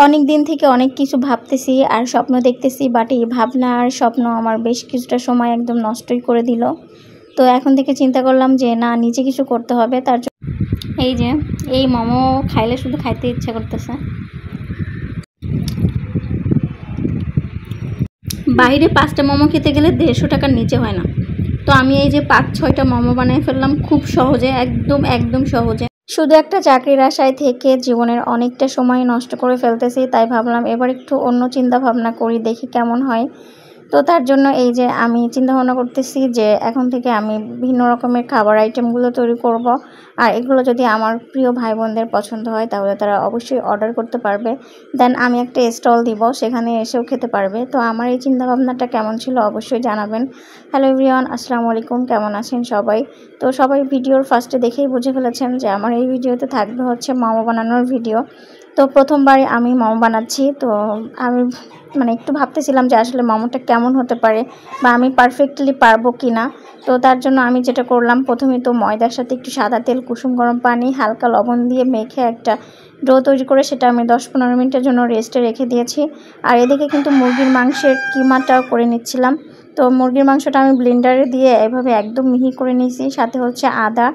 অনেক দিন থেকে অনেক কিছু ভাবতেছি আর স্বপ্ন দেখতেছি, বাট এই ভাবনা আর স্বপ্ন আমার বেশ কিছুটা সময় একদম নষ্টই করে দিল। তো এখন থেকে চিন্তা করলাম যে না, নিজে কিছু করতে হবে। তার জন্য এই যে এই মোমো খাইলে শুধু খাইতে ইচ্ছা করতেছে। বাইরে 5টা মোমো খেতে গেলে 150 টাকার নিচে হয় না। তো আমি এই যে 5-6টা মোমো বানিয়ে ফেললাম খুব সহজে, একদম সহজে। শুধু একটা চাকরির আশায় থেকে জীবনের অনেকটা সময় নষ্ট করে ফেলতেছি, তাই ভাবলাম এবার একটু অন্য চিন্তা ভাবনা করি, দেখি কেমন হয়। তো তার জন্য এই যে আমি চিন্তা ভাবনা করতেছি যে এখন থেকে আমি বিভিন্ন রকমের খাবার আইটেমগুলো তৈরি করব। আর এগুলো যদি আমার প্রিয় ভাই বোনদের পছন্দ হয় তাহলে তারা অবশ্যই অর্ডার করতে পারবে। দেন আমি একটা স্টল দিব, সেখানে এসেও খেতে পারবে। তো আমার এই চিন্তা ভাবনাটা কেমন ছিল অবশ্যই জানাবেন। হ্যালো এভরিওয়ান, আসসালামু আলাইকুম, কেমন আছেন সবাই? তো সবাই ভিডিওর ফার্স্টে দেখেই বুঝে ফেলেছেন যে আমার এই ভিডিওতে থাকবে হচ্ছে মোমো বানানোর ভিডিও। তো প্রথমবারই আমি মোমো বানাচ্ছি। তো আমি একটু ভাবতেছিলাম যে আসলে মোমোটা কেমন হতে পারে বা আমি পারফেক্টলি পারবো কি না। তো তার জন্য আমি যেটা করলাম, প্রথমে তো ময়দার সাথে একটু সাদা তেল, কুসুম গরম পানি, হালকা লবণ দিয়ে মেখে একটা ডো তৈরি করে সেটা আমি 10-15 মিনিটের জন্য রেস্টে রেখে দিয়েছি। আর এদিকে কিন্তু মুরগির মাংসের কিমাটাও করে নিচ্ছিলাম। তো মুরগির মাংসটা আমি ব্লেন্ডারে দিয়ে এভাবে একদম মিহি করে নিয়েছি। সাথে হচ্ছে আদা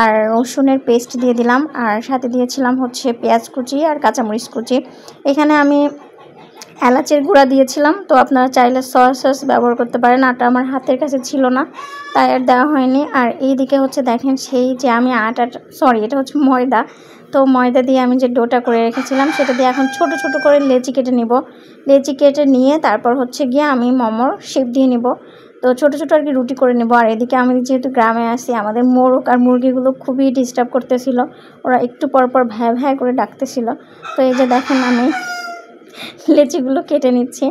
আর রসুনের পেস্ট দিয়ে দিলাম, আর সাথে দিয়েছিলাম হচ্ছে পেঁয়াজ কুচি আর কাঁচামরিচ কুচি। এখানে আমি এলাচের গুঁড়া দিয়েছিলাম। তো আপনারা চাইলে সয়া সস ব্যবহার করতে পারেন, আটা আমার হাতের কাছে ছিল না তাই আর দেওয়া হয়নি। আর এইদিকে হচ্ছে দেখেন সেই যে আমি এটা হচ্ছে ময়দা। তো ময়দা দিয়ে আমি যে ডোটা করে রেখেছিলাম সেটা দিয়ে এখন ছোট ছোট করে লেচি কেটে নিব। লেচি কেটে নিয়ে তারপর হচ্ছে গিয়ে আমি মোমোর শেপ দিয়ে নিব। তো ছোট ছোট আর কি রুটি করে নেব। আর এদিকে আমি যেহেতু গ্রামে আসি, আমাদের মোরগ আর মুরগিগুলো খুবই ডিস্টার্ব করতেছিল, ওরা একটু পর পর ভ্যা ভ্যা করে ডাকতেছিল। তো এই যে দেখেন আমি লেচিগুলো কেটে নিচ্ছি।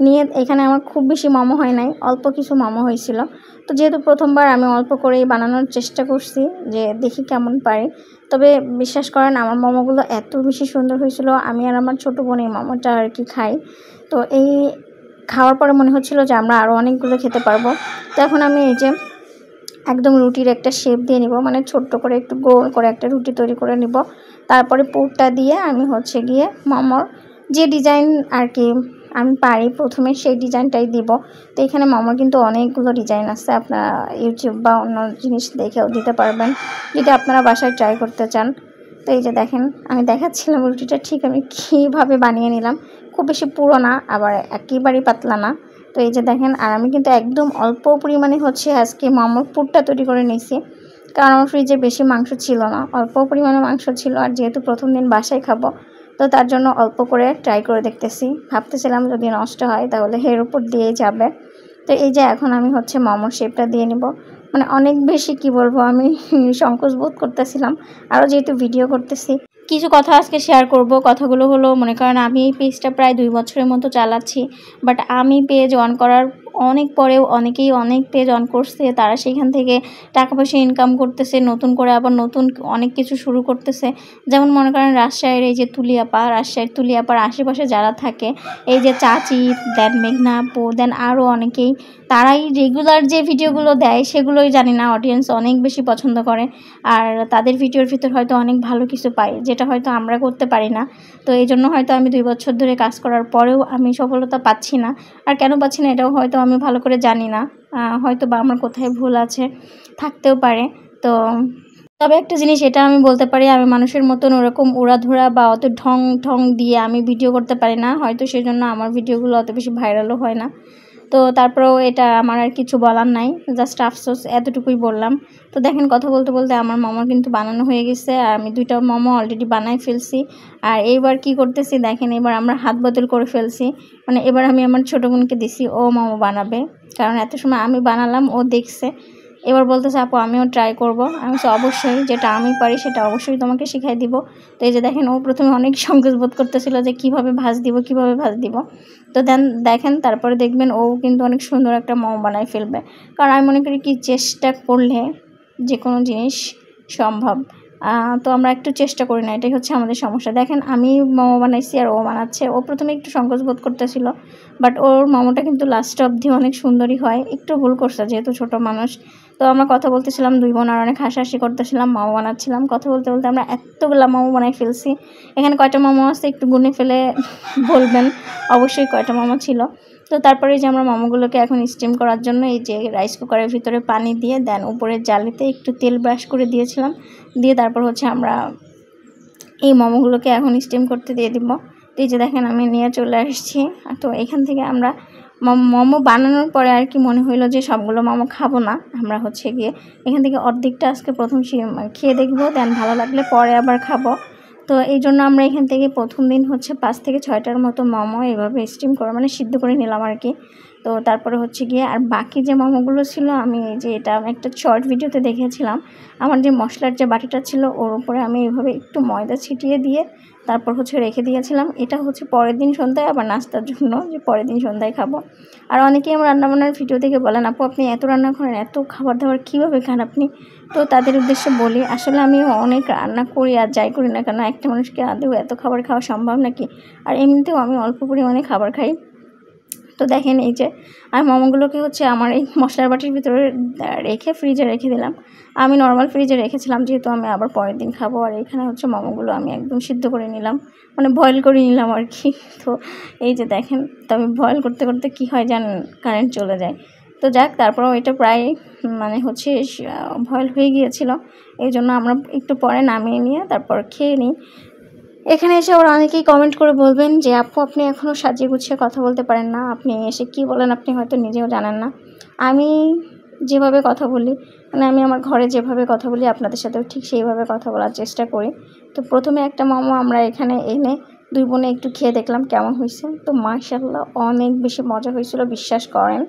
নিয়ে এখানে আমার খুব বেশি মোমো হয় নাই, অল্প কিছু মোমো হয়েছিল। তো যেহেতু প্রথমবার আমি অল্প করেই বানানোর চেষ্টা করছি যে দেখি কেমন পারি। তবে বিশ্বাস করেন আমার মোমোগুলো এত বেশি সুন্দর হয়েছিল। আমি আর আমার ছোটো বোন এই মোমোটা আর কি খাই। তো এই খাওয়ার পরে মনে হচ্ছিল যে আমরা আরও অনেকগুলো খেতে পারবো। তো এখন আমি এই যে একদম রুটির একটা শেপ দিয়ে নিব, ছোট্ট করে একটু গোল করে একটা রুটি তৈরি করে নিব। তারপরে পুরটা দিয়ে আমি হচ্ছে গিয়ে মোমোর যে ডিজাইন আর কি আমি পারি প্রথমে সেই ডিজাইনটাই দিব। তো এখানে মোমোর কিন্তু অনেকগুলো ডিজাইন আছে, আপনারা ইউটিউব বা অন্য জিনিস দেখেও দিতে পারবেন যদি আপনারা বাসায় ট্রাই করতে চান। তো এই যে দেখেন আমি দেখাচ্ছিলাম রুটিটা ঠিক আমি কীভাবে বানিয়ে নিলাম। খুব বেশি পুরো না, আবার একেবারেই পাতলা না। তো এই যে দেখেন, আর আমি কিন্তু একদম অল্প পরিমাণে হচ্ছে আজকে মোমোর পুরটা তৈরি করে নিয়েছি, কারণ আমার ফ্রিজে বেশি মাংস ছিল না, অল্প পরিমাণে মাংস ছিল। আর যেহেতু প্রথম দিন বাসায় খাবো, তো তার জন্য অল্প করে ট্রাই করে দেখতেছি। ভাবতেছিলাম যদি নষ্ট হয় তাহলে এর উপর দিয়েই যাবে। তো এই যে এখন আমি হচ্ছে মোমোর শেপটা দিয়ে নিব। অনেক বেশি কি বলবো, আমি সংকোচ বোধ করতেছিলাম। আরও যেহেতু ভিডিও করতেছি, কিছু কথা আজকে শেয়ার করব। কথাগুলো হলো, মনে করেন আমি এই পেজটা প্রায় 2 বছরের মতো চালাচ্ছি, বাট আমি পেজ অন করার অনেক পরেও অনেকেই অনেক পেজ অন করছে, তারা সেখান থেকে টাকা পয়সা ইনকাম করতেছে, নতুন করে আবার নতুন অনেক কিছু শুরু করতেছে। যেমন মনে করেন রাজশাহীর এই যে রাজশাহীর তুলিয়াপাড় আশেপাশে যারা থাকে, এই যে চাচি, দেন মেঘনা আপু, দেন আরও অনেকেই, তারাই রেগুলার যে ভিডিওগুলো দেয় সেগুলোই জানি না অডিয়েন্স অনেক বেশি পছন্দ করে। আর তাদের ভিডিওর ভিতর হয়তো অনেক ভালো কিছু পাই, যেটা হয়তো আমরা করতে পারি না। তো এই জন্য হয়তো আমি 2 বছর ধরে কাজ করার পরেও আমি সফলতা পাচ্ছি না। আর কেন পাচ্ছি না এটাও হয়তো আমি ভালো করে জানি না, হয়তো বা আমার কোথায় ভুল আছে, থাকতেও পারে। তো তবে একটা জিনিস এটা আমি বলতে পারি, আমি মানুষের মতন ওরকম উড়াধুরা বা অত ঢং দিয়ে আমি ভিডিও করতে পারি না, হয়তো সেজন্য আমার ভিডিওগুলো অত বেশি ভাইরালও হয় না। তো তারপরেও এটা আমার আর কিছু বলার নাই, জাস্ট আফসোস, এতটুকুই বললাম। তো দেখেন কথা বলতে বলতে আমার মোমো কিন্তু বানানো হয়ে গেছে, আর আমি 2টা মোমো অলরেডি বানাই ফেলছি। আর এইবার কি করতেছি দেখেন, এবার আমরা হাত বদল করে ফেলছি। এবার আমি আমার ছোটো বোনকে দিছি, ও মোমো বানাবে, কারণ এত সময় আমি বানালাম, ও দেখছে। এবার বলতেছে আপু আমিও ট্রাই করব। আমি তো অবশ্যই, যেটা আমি পারি সেটা অবশ্যই তোমাকে শিখাই দিব। তো এই যে দেখেন, ও প্রথমে অনেক সংকোচ বোধ করতেছিল যে কীভাবে ভাজ দিব। তো দেখেন তারপরে দেখবেন ও কিন্তু অনেক সুন্দর একটা মোমো বানায় ফেলবে। কারণ আমি মনে করি কি, চেষ্টা করলে যে কোনো জিনিস সম্ভব। তো আমরা একটু চেষ্টা করি না, এটাই হচ্ছে আমাদের সমস্যা। দেখেন আমি মোমো বানাইছি আর ও বানাচ্ছে। ও প্রথমে একটু সংকোচ বোধ করতেছিল, বাট ওর মোমোটা কিন্তু লাস্ট অবধি অনেক সুন্দরই হয়। একটু ভুল করছে যেহেতু ছোটো মানুষ, তো আমরা কথা বলতেছিলাম 2 বোন, আর অনেক হাসাহাসি করতেছিলাম, মোমো বানাচ্ছিলাম। কথা বলতে বলতে আমরা এতগুলা মোমো বানাই ফেলছি। এখানে কয়টা মোমো আছে একটু গুনে ফেলে বলবেন অবশ্যই কয়টা মোমো ছিল। তো তারপরে যে আমরা মোমোগুলোকে এখন স্টিম করার জন্য এই যে রাইস কুকারের ভিতরে পানি দিয়ে দেন উপরে জালিতে একটু তেল ব্রাশ করে দিয়েছিলাম, দিয়ে তারপর হচ্ছে আমরা এই মোমোগুলোকে এখন স্টিম করতে দিয়ে দিব। তো এই যে দেখেন আমি নিয়ে চলে আসছি। তো এখান থেকে আমরা মোমো বানানোর পরে আর কি মনে হইলো যে সবগুলো মোমো খাবো না, আমরা হচ্ছে গিয়ে এখান থেকে অর্ধেকটা আজকে প্রথম খেয়ে দেখবো, দেন ভালো লাগলে পরে আবার খাবো। তো এই জন্য আমরা এখান থেকে প্রথম দিন হচ্ছে 5 থেকে 6টার মতো মোমো এইভাবে স্টিম করে মানে সিদ্ধ করে নিলাম আর কি। তো তারপরে হচ্ছে গিয়ে আর বাকি যে মোমোগুলো ছিল আমি যে এটা একটা শর্ট ভিডিওতে দেখেছিলাম, আমার যে মশলার যে বাটিটা ছিল ওর উপরে আমি এইভাবে একটু ময়দা ছিটিয়ে দিয়ে তারপর হচ্ছে রেখে দিয়েছিলাম। এটা হচ্ছে পরের দিন সন্ধ্যায় আবার নাস্তার জন্য, যে পরের দিন সন্ধ্যায় খাবো। আর অনেকেই আমার রান্নাবান্নার ভিডিও দেখে বলেন আপু আপনি এত রান্না করেন, এত খাবার দাবার কীভাবে খান আপনি? তো তাদের উদ্দেশ্যে বলি আসলে আমি অনেক রান্না করি আর যাই করি না কেন একটা মানুষকে আদৌ এত খাবার খাওয়া সম্ভব নাকি? আর এমনিতেও আমি অল্প পরিমাণে খাবার খাই। তো দেখেন এই যে আমি মোমোগুলোকে হচ্ছে আমার এই মশলার বাটির ভিতরে রেখে ফ্রিজে রেখে দিলাম। আমি নর্মাল ফ্রিজে রেখেছিলাম যেহেতু আমি আবার পরের দিন খাবো। আর এখানে হচ্ছে মোমোগুলো আমি একদম সিদ্ধ করে নিলাম, মানে বয়েল করে নিলাম আর কি। তো এই যে দেখেন, তবে বয়েল করতে করতে কী হয় জানেন, কারেন্ট চলে যায়। তো যাক, তারপরেও এটা প্রায় মানে হচ্ছে বয়েল হয়ে গিয়েছিল, এই জন্য আমরা একটু পরে নামিয়ে নিয়ে তারপর খেয়ে নিই। এখানে এসে ওরা অনেকেই কমেন্ট করে বলবেন যে আপু আপনি এখনও সাজিয়ে গুছিয়ে কথা বলতে পারেন না, আপনি এসে কি বলেন আপনি হয়তো নিজেও জানেন না। আমি যেভাবে কথা বলি, মানে আমি আমার ঘরে যেভাবে কথা বলি আপনাদের সাথেও ঠিক সেইভাবে কথা বলার চেষ্টা করি। তো প্রথমে একটা মোমো আমরা এখানে এনে 2 বোনে একটু খেয়ে দেখলাম কেমন হয়েছে। তো মাশাআল্লাহ অনেক বেশি মজা হয়েছিল, বিশ্বাস করেন।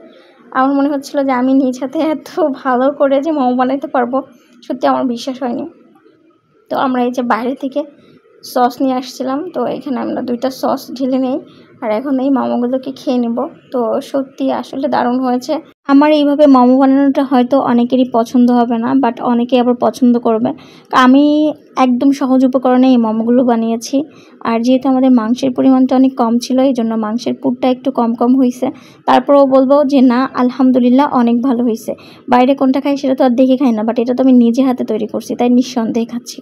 আমার মনে হচ্ছিল যে আমি নিজ হাতে এত ভালো করে যে মোমো বানাইতে পারবো, সত্যি আমার বিশ্বাস হয়নি। তো আমরা এই যে বাইরে থেকে সস নিয়ে আসছিলাম, তো এখানে আমরা 2টা সস ঢেলে নেই আর এখন এই মোমোগুলোকে খেয়ে নিব। তো সত্যি আসলে দারুণ হয়েছে। আমার এইভাবে মোমো বানানোটা হয়তো অনেকেরই পছন্দ হবে না, বাট অনেকেই আবার পছন্দ করবে। আমি একদম সহজ উপকরণে এই মোমোগুলো বানিয়েছি। আর যেহেতু আমাদের মাংসের পরিমাণটা অনেক কম ছিল, এই জন্য মাংসের পুরটা একটু কম হয়েছে। তারপরেও বলবো যে না, আলহামদুলিল্লাহ অনেক ভালো হয়েছে। বাইরে কোনটা খাই সেটা তো আর দেখে খাই না, বাট এটা তো আমি নিজে হাতে তৈরি করছি, তাই নিঃসন্দেহে খাচ্ছি।